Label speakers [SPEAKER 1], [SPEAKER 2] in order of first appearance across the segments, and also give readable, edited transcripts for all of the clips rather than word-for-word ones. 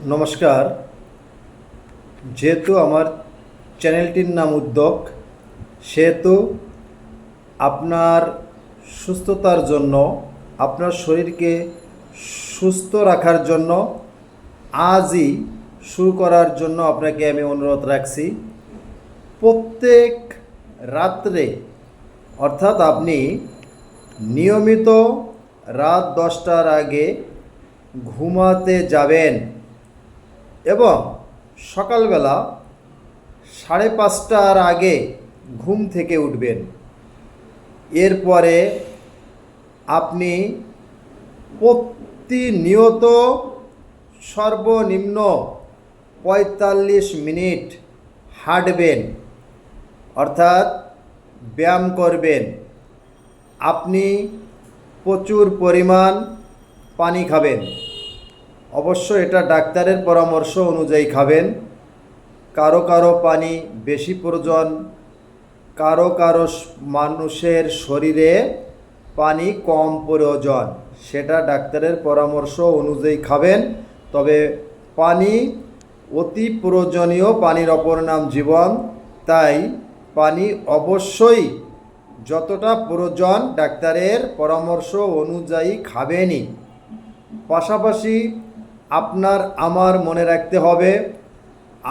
[SPEAKER 1] নমস্কার। যেহেতু আমার চ্যানেলটির নাম উদ্যোগ, সেহেতু আপনার সুস্থতার জন্য, আপনার শরীরকে সুস্থ রাখার জন্য আজই শুরু করার জন্য আপনাকে আমি অনুরোধ রাখছি। প্রত্যেক রাত্রে, অর্থাৎ আপনি নিয়মিত রাত 10টার আগে ঘুমাতে যাবেন এবং সকালবেলা 5:30টার আগে ঘুম থেকে উঠবেন। এরপরে আপনি প্রতিনিয়ত সর্বনিম্ন 45 মিনিট হাঁটবেন, অর্থাৎ ব্যায়াম করবেন। আপনি প্রচুর পরিমাণ পানি খাবেন। অবশ্য এটা ডাক্তারের পরামর্শ অনুযায়ী খাবেন। কারো কারো পানি বেশি প্রয়োজন, কারো কারো মানুষের শরীরে পানি কম প্রয়োজন, সেটা ডাক্তারের পরামর্শ অনুযায়ী খাবেন। তবে পানি অতি প্রয়োজনীয়, পানির অপর নাম জীবন। তাই পানি অবশ্যই যতটা প্রয়োজন ডাক্তারের পরামর্শ অনুযায়ী খাবেনই। পাশাপাশি আপনার আমার মনে রাখতে হবে,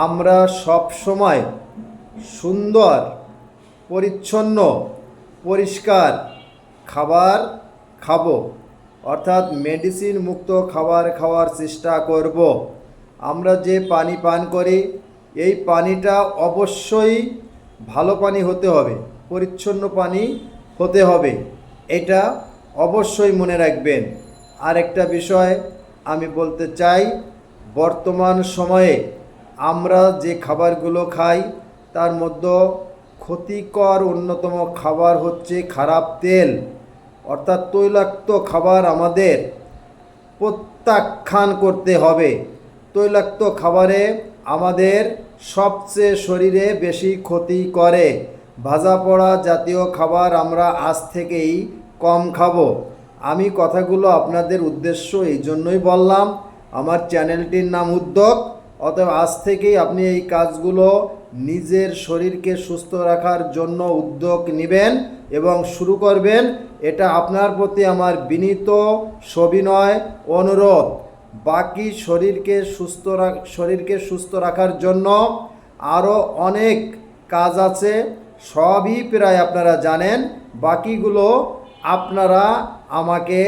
[SPEAKER 1] আমরা সব সময় সুন্দর, পরিচ্ছন্ন, পরিষ্কার খাবার খাবো, অর্থাৎ মেডিসিন মুক্ত খাবার খাওয়ার চেষ্টা করব। আমরা যে পানি পান করি, এই পানিটা অবশ্যই ভালো পানি হতে হবে, পরিচ্ছন্ন পানি হতে হবে, এটা অবশ্যই মনে রাখবেন। আর একটা বিষয় আমি বলতে চাই, বর্তমান সময়ে আমরা যে খাবারগুলো খাই তার মধ্যে ক্ষতিকর অন্যতম খাবার হচ্ছে খারাপ তেল, অর্থাৎ তৈলাক্ত খাবার আমাদের প্রত্যাখ্যান করতে হবে। তৈলাক্ত খাবারে আমাদের সবচেয়ে শরীরে বেশি ক্ষতি করে। ভাজা পোড়া জাতীয় খাবার আমরা আজ থেকেই কম খাবো। আমি কথাগুলো আপনাদের উদ্দেশ্য এই জন্যই বললাম, আমার চ্যানেলটির নাম উদ্যোগ। অতএব আজ থেকেই আপনি এই কাজগুলো নিজের শরীরকে সুস্থ রাখার জন্য উদ্যোগ নেবেন এবং শুরু করবেন। এটা আপনার প্রতি আমার বিনীত সবিনয় অনুরোধ। বাকি শরীরকে সুস্থ রাখার জন্য আরও অনেক কাজ আছে, সবই প্রায় আপনারা জানেন। বাকিগুলো আপনারা আমাকে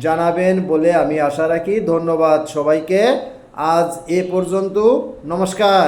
[SPEAKER 1] জানাবেন বলে আমি আশা রাখি। ধন্যবাদ সবাইকে। আজ এ পর্যন্ত। নমস্কার।